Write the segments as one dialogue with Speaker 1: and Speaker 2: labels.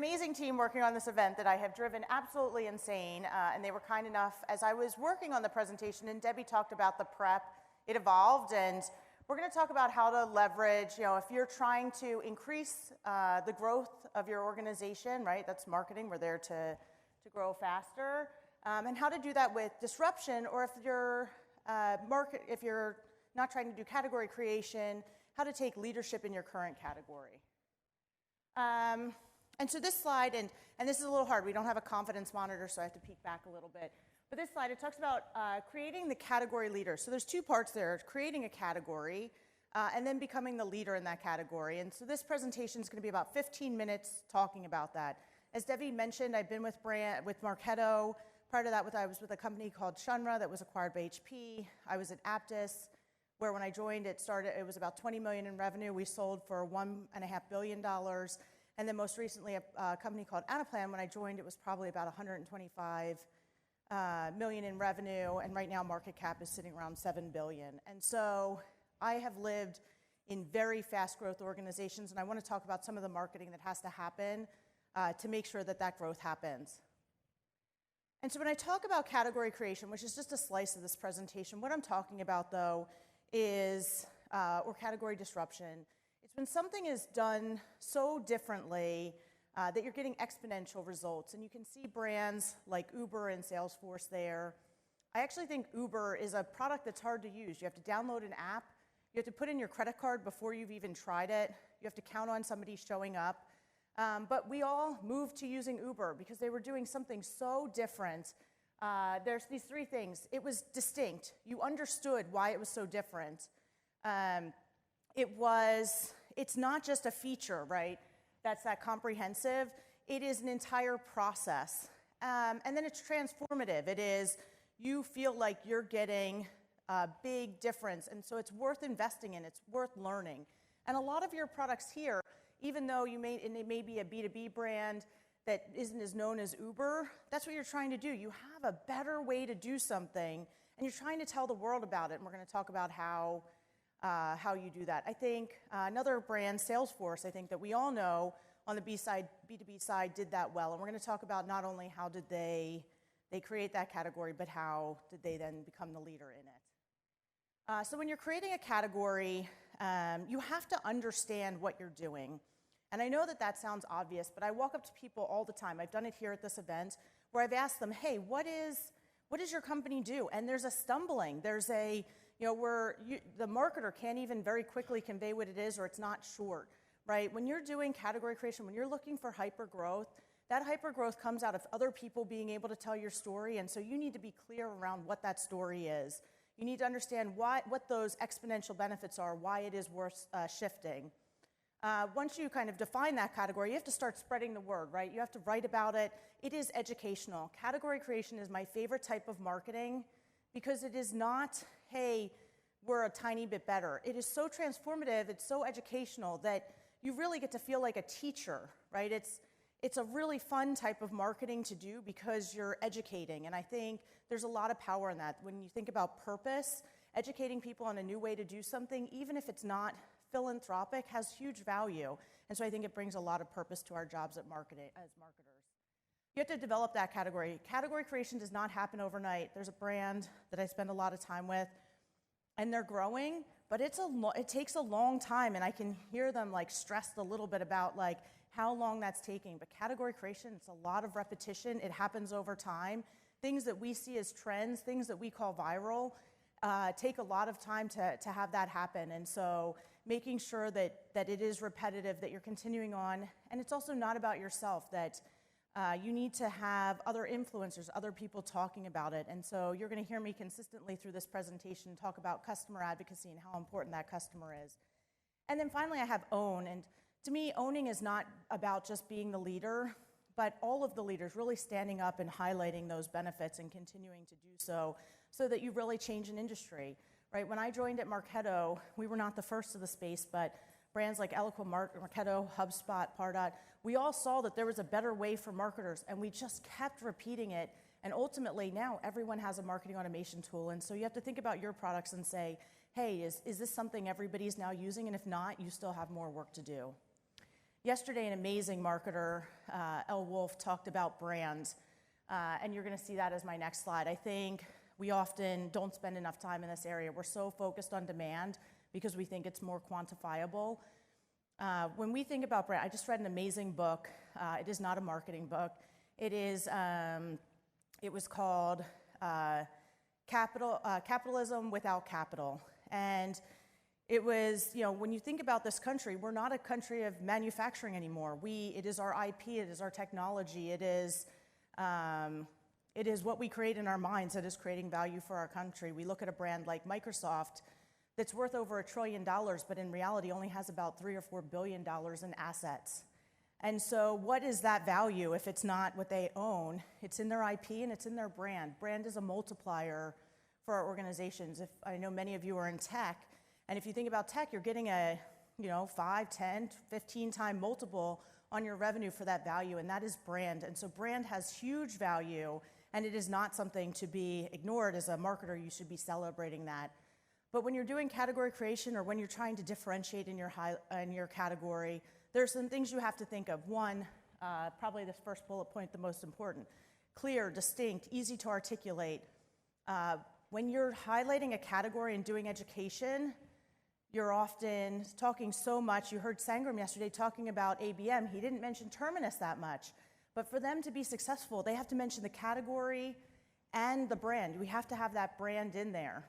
Speaker 1: amazing team working on this event that I have driven absolutely insane, and they were kind enough, as I was working on the presentation, and Debbie talked about the prep, it evolved, and we're going to talk about how to leverage, if you're trying to increase the growth of your organization, right, that's marketing, we're there to grow faster, and how to do that with disruption, or if you're if you're not trying to do category creation, how to take leadership in your current category. And so this slide, and this is a little hard, we don't have a confidence monitor, so I have to peek back a little bit. But this slide, it talks about creating the category leader. So there's two parts there, creating a category, and then becoming the leader in that category. And so this presentation is going to be about 15 minutes talking about that. As Debbie mentioned, I've been with Marketo. Prior to that, I was with a company called Shunra that was acquired by HP. I was at Aptus, where when I joined, it was about $20 million in revenue. We sold for $1.5 billion. And then most recently, a company called Anaplan, when I joined, it was probably about $125 million in revenue. And right now, market cap is sitting around $7 billion. And so I have lived in very fast growth organizations, and I want to talk about some of the marketing that has to happen to make sure that that growth happens. And so when I talk about category creation, which is just a slice of this presentation, what I'm talking about, though, is, or category disruption, it's when something is done so differently that you're getting exponential results. And you can see brands like Uber and Salesforce there. I actually think Uber is a product that's hard to use. You have to download an app. You have to put in your credit card before you've even tried it. You have to count on somebody showing up. But we all moved to using Uber because they were doing something so different. There's these three things. It was distinct. You understood why it was so different. It's not just a feature, right? That's that comprehensive. It is an entire process. And then it's transformative. It is, you feel like you're getting a big difference. And so it's worth investing in. It's worth learning. And a lot of your products here, even though it may be a B2B brand that isn't as known as Uber, that's what you're trying to do. You have a better way to do something, and you're trying to tell the world about it, and we're going to talk about how you do that. I think another brand, Salesforce, I think that we all know on the B2B side did that well, and we're going to talk about not only how did they create that category, but how did they then become the leader in it. So when you're creating a category, you have to understand what you're doing. And I know that sounds obvious, but I walk up to people all the time. I've done it here at this event where I've asked them, hey, what does your company do? And there's a stumbling. There's where the marketer can't even very quickly convey what it is, or it's not short, right? When you're doing category creation, when you're looking for hyper growth, that hyper growth comes out of other people being able to tell your story. And so you need to be clear around what that story is. You need to understand what those exponential benefits are, why it is worth shifting. Once you kind of define that category, you have to start spreading the word, right? You have to write about it. It is educational. Category creation is my favorite type of marketing because it is not, hey, we're a tiny bit better. It is so transformative, it's so educational that you really get to feel like a teacher, right? It's a really fun type of marketing to do because you're educating, and I think there's a lot of power in that. When you think about purpose, educating people on a new way to do something, even if it's not philanthropic, has huge value. And so I think it brings a lot of purpose to our jobs at marketing as marketers. You have to develop that category. Category creation does not happen overnight. There's a brand that I spend a lot of time with, and they're growing, but it takes a long time, and I can hear them stressed a little bit about how long that's taking. But category creation, it's a lot of repetition. It happens over time. Things that we see as trends, things that we call viral, take a lot of time to have that happen. And so making sure that it is repetitive, that you're continuing on. And it's also not about yourself, that you need to have other influencers, other people talking about it. And so you're going to hear me consistently through this presentation talk about customer advocacy and how important that customer is. And then finally, I have own. And to me, owning is not about just being the leader, but all of the leaders really standing up and highlighting those benefits and continuing to do so that you really change an industry, right? When I joined at Marketo, we were not the first of the space, but brands like Eloqua, Marketo, HubSpot, Pardot, we all saw that there was a better way for marketers, and we just kept repeating it. And ultimately, now everyone has a marketing automation tool, and so you have to think about your products and say, hey, is this something everybody's now using? And if not, you still have more work to do. Yesterday, an amazing marketer, Elle Wolf, talked about brand, and you're going to see that as my next slide. I think we often don't spend enough time in this area. We're so focused on demand because we think it's more quantifiable. When we think about brand, I just read an amazing book. It is not a marketing book. It was called Capitalism Without Capital. And it was, when you think about this country, we're not a country of manufacturing anymore. It is our IP, it is our technology, it is what we create in our minds that is creating value for our country. We look at a brand like Microsoft that's worth over $1 trillion, but in reality only has about $3 or $4 billion in assets. And so what is that value if it's not what they own? It's in their IP and it's in their brand. Brand is a multiplier for our organizations. I know many of you are in tech, and if you think about tech, you're getting a 5, 10, 15 time multiple on your revenue for that value, and that is brand. And so brand has huge value, and it is not something to be ignored. As a marketer, you should be celebrating that. But when you're doing category creation or when you're trying to differentiate in your category, there are some things you have to think of. One, probably this first bullet point, the most important: clear, distinct, easy to articulate. When you're highlighting a category and doing education, you're often talking so much. You heard Sangram yesterday talking about ABM. He didn't mention Terminus that much. But for them to be successful, they have to mention the category and the brand. We have to have that brand in there.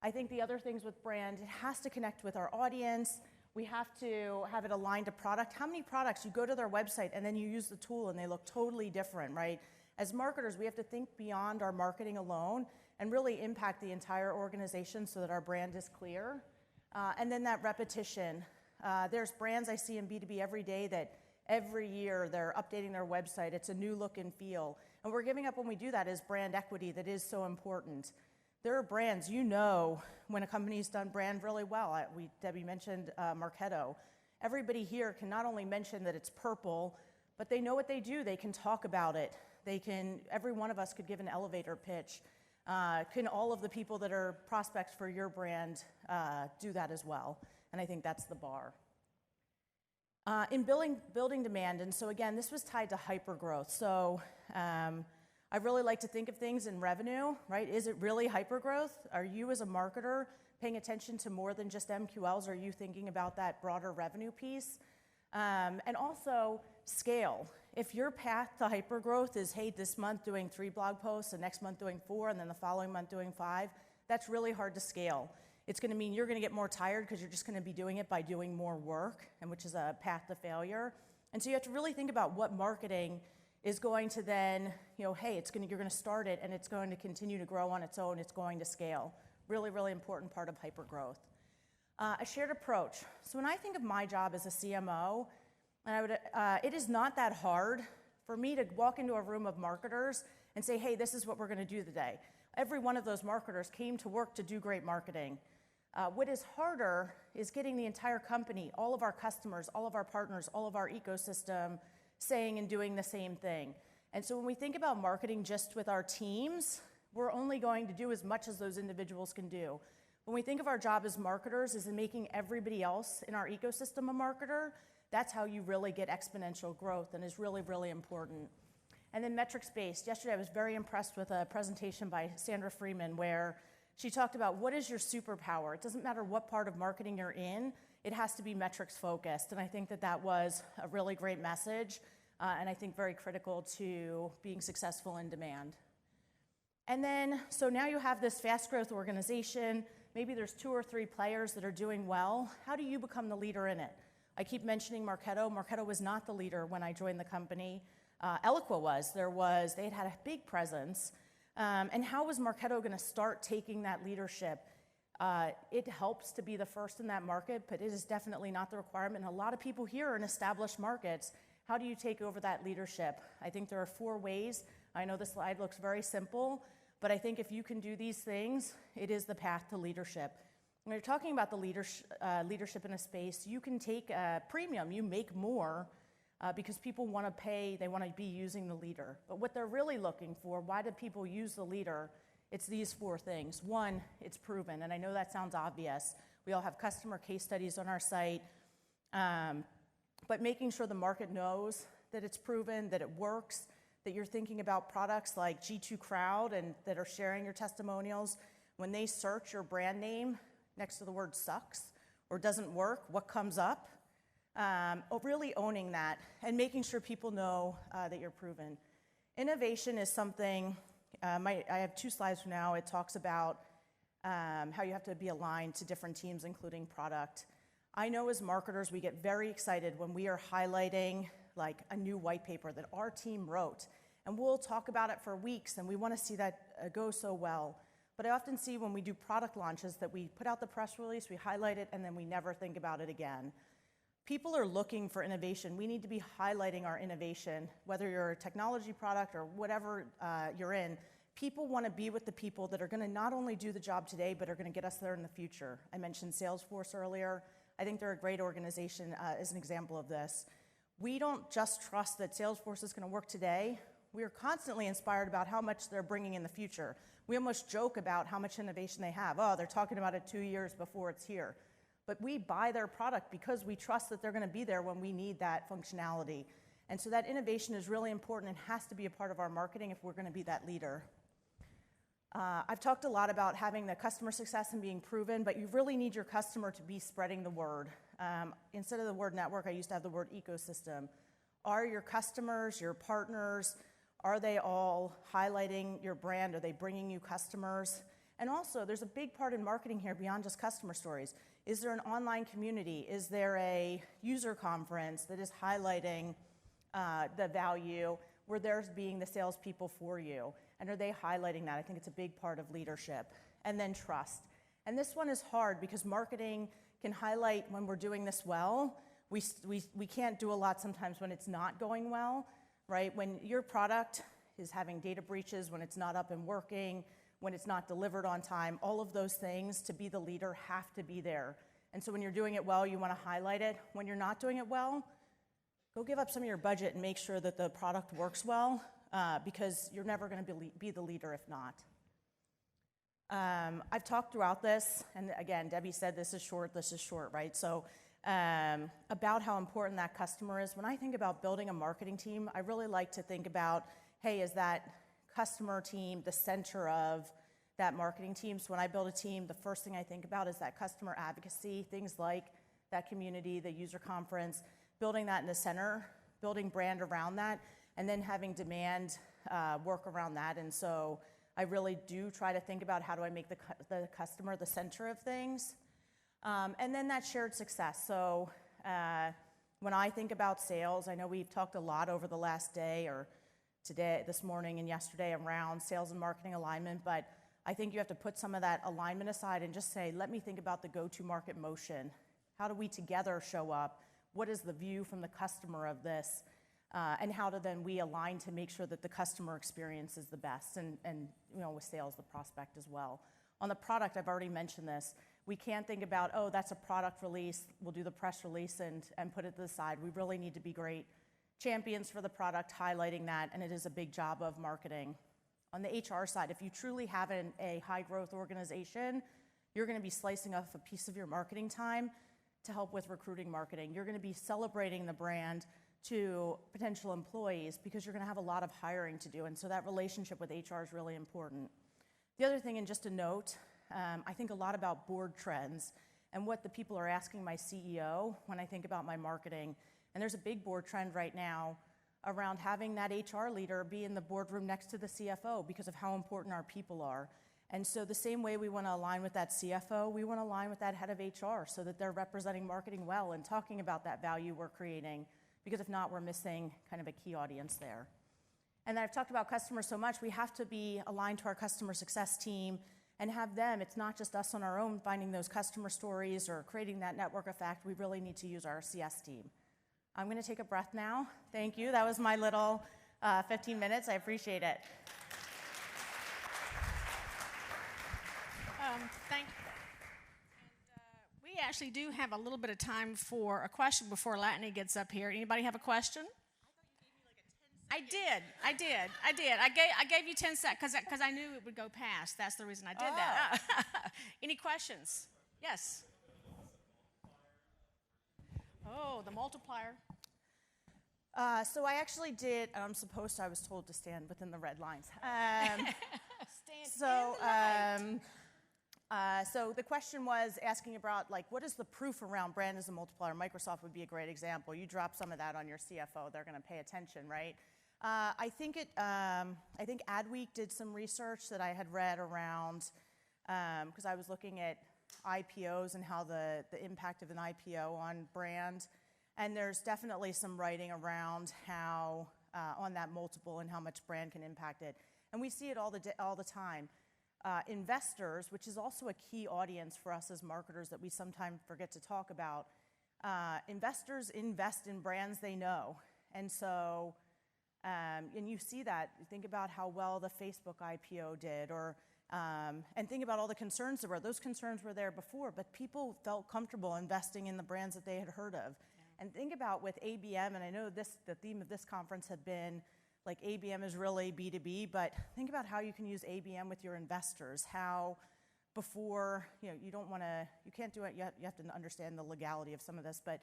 Speaker 1: I think the other things with brand, it has to connect with our audience. We have to have it aligned to product. How many products you go to their website and then you use the tool and they look totally different, right? As marketers, we have to think beyond our marketing alone and really impact the entire organization so that our brand is clear. And then that repetition. There's brands I see in B2B every day that every year they're updating their website. It's a new look and feel. And we're giving up when we do that is brand equity that is so important. There are brands, when a company's done brand really well. Debbie mentioned Marketo. Everybody here can not only mention that it's purple, but they know what they do. They can talk about it. Every one of us could give an elevator pitch. Can all of the people that are prospects for your brand do that as well? And I think that's the bar. In building demand, and so again, this was tied to hypergrowth. So I really like to think of things in revenue, right? Is it really hypergrowth? Are you as a marketer paying attention to more than just MQLs? Are you thinking about that broader revenue piece? And also scale. If your path to hypergrowth is, hey, this month doing 3 blog posts, the next month doing 4, and then the following month doing 5, that's really hard to scale. It's going to mean you're going to get more tired because you're just going to be doing it by doing more work, and which is a path to failure. And so you have to really think about what marketing is going to then, hey, you're going to start it, and it's going to continue to grow on its own. It's going to scale. Really, really important part of hypergrowth. A shared approach. So when I think of my job as a CMO, it is not that hard for me to walk into a room of marketers and say, hey, this is what we're going to do today. Every one of those marketers came to work to do great marketing. What is harder is getting the entire company, all of our customers, all of our partners, all of our ecosystem saying and doing the same thing. And so when we think about marketing just with our teams, we're only going to do as much as those individuals can do. When we think of our job as marketers as in making everybody else in our ecosystem a marketer, that's how you really get exponential growth and is really, really important. And then metrics-based. Yesterday I was very impressed with a presentation by Sandra Freeman where she talked about what is your superpower. It doesn't matter what part of marketing you're in, it has to be metrics-focused. And I think that was a really great message and I think very critical to being successful in demand. And then, so now you have this fast growth organization. Maybe there's 2 or 3 players that are doing well. How do you become the leader in it? I keep mentioning Marketo. Marketo was not the leader when I joined the company. Eloqua was. They had a big presence. And how was Marketo going to start taking that leadership? It helps to be the first in that market, but it is definitely not the requirement. And a lot of people here are in established markets. How do you take over that leadership? I think there are 4 ways. I know this slide looks very simple, but I think if you can do these things, it is the path to leadership. When you're talking about the leadership in a space, you can take a premium. You make more because people want to pay. They want to be using the leader. But what they're really looking for, why do people use the leader? It's these 4 things. 1, it's proven. And I know that sounds obvious. We all have customer case studies on our site. but making sure the market knows that it's proven, that it works, that you're thinking about products like G2 Crowd and that are sharing your testimonials. When they search your brand name next to the word sucks or doesn't work, what comes up? Really owning that and making sure people know that you're proven. Innovation is something, I have 2 slides from now. It talks about how you have to be aligned to different teams, including product. I know as marketers, we get very excited when we are highlighting like a new white paper that our team wrote. And we'll talk about it for weeks, and we want to see that go so well. But I often see when we do product launches that we put out the press release, we highlight it, and then we never think about it again. People are looking for innovation. We need to be highlighting our innovation, whether you're a technology product or whatever you're in. People want to be with the people that are going to not only do the job today, but are going to get us there in the future. I mentioned Salesforce earlier. I think they're a great organization as an example of this. We don't just trust that Salesforce is going to work today. We are constantly inspired about how much they're bringing in the future. We almost joke about how much innovation they have. Oh, they're talking about it 2 years before it's here. But we buy their product because we trust that they're going to be there when we need that functionality. And so that innovation is really important and has to be a part of our marketing if we're going to be that leader. I've talked a lot about having the customer success and being proven, but you really need your customer to be spreading the word. Instead of the word network, I used to have the word ecosystem. Are your customers, your partners, are they all highlighting your brand? Are they bringing you customers? And also, there's a big part in marketing here beyond just customer stories. Is there an online community? Is there a user conference that is highlighting the value where there's being the salespeople for you? And are they highlighting that? I think it's a big part of leadership. And then trust. And this one is hard because marketing can highlight when we're doing this well. We can't do a lot sometimes when it's not going well, right? When your product is having data breaches, when it's not up and working, when it's not delivered on time, all of those things to be the leader have to be there. And so when you're doing it well, you want to highlight it. When you're not doing it well, go give up some of your budget and make sure that the product works well because you're never going to be the leader if not. I've talked throughout this, and again, Debbie said this is short, right? So about how important that customer is. When I think about building a marketing team, I really like to think about, hey, is that customer team the center of that marketing team? So when I build a team, the first thing I think about is that customer advocacy, things like that community, the user conference, building that in the center, building brand around that, and then having demand work around that. And so I really do try to think about how do I make the customer the center of things. And then that shared success. So when I think about sales, I know we've talked a lot over the last day or today, this morning and yesterday around sales and marketing alignment, but I think you have to put some of that alignment aside and just say, let me think about the go-to-market motion. How do we together show up? What is the view from the customer of this? And how do then we align to make sure that the customer experience is the best and you know, with sales, the prospect as well. On the product, I've already mentioned this. We can't think about, oh, that's a product release. We'll do the press release and put it to the side. We really need to be great champions for the product, highlighting that, and it is a big job of marketing. On the HR side, if you truly have a high-growth organization, you're going to be slicing off a piece of your marketing time to help with recruiting marketing. You're going to be celebrating the brand to potential employees because you're going to have a lot of hiring to do, and so that relationship with HR is really important. The other thing, and just a note, I think a lot about board trends and what the people are asking my CEO when I think about my marketing. And there's a big board trend right now around having that HR leader be in the boardroom next to the CFO because of how important our people are. And so the same way we want to align with that CFO, we want to align with that head of HR so that they're representing marketing well and talking about that value we're creating, because if not, we're missing kind of a key audience there. And I've talked about customers so much, we have to be aligned to our customer success team and have them. It's not just us on our own finding those customer stories or creating that network effect. We really need to use our CS team. I'm going to take a breath now. Thank you. That was my little 15 minutes. I appreciate it.
Speaker 2: Thank you. And, we actually do have a little bit of time for a question before Latney gets up here. Anybody have a question? I did. I gave you 10 seconds because I knew it would go past. That's the reason I did that. Any questions? Yes. Oh, the multiplier.
Speaker 1: So I actually did, and I was told to stand within the red lines. So the question was asking about, like, what is the proof around brand as a multiplier? Microsoft would be a great example. You drop some of that on your CFO, they're going to pay attention, right? I think Adweek did some research that I had read around, because I was looking at IPOs and how the impact of an IPO on brand. And there's definitely some writing around how, on that multiple and how much brand can impact it. And we see it all the time. Investors, which is also a key audience for us as marketers that we sometimes forget to talk about, investors invest in brands they know. And so, and you see that. Think about how well the Facebook IPO did, and think about all the concerns there were. Those concerns were there before, but people felt comfortable investing in the brands that they had heard of. And think about with ABM, and I know the theme of this conference had been, like, ABM is really B2B, but think about how you can use ABM with your investors. How before, you can't do it yet, you have to understand the legality of some of this, but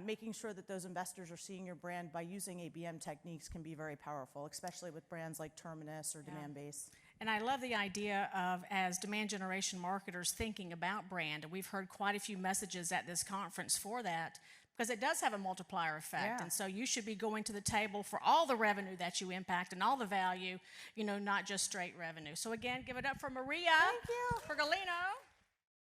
Speaker 1: making sure that those investors are seeing your brand by using ABM techniques can be very powerful, especially with brands like Terminus or Demand Base.
Speaker 2: And I love the idea of, as demand generation marketers, thinking about brand. And we've heard quite a few messages at this conference for that, because it does have a multiplier effect.
Speaker 1: Yeah.
Speaker 2: And so you should be going to the table for all the revenue that you impact and all the value, not just straight revenue. So again, give it up for Maria.
Speaker 1: Thank you.
Speaker 2: Pergolino.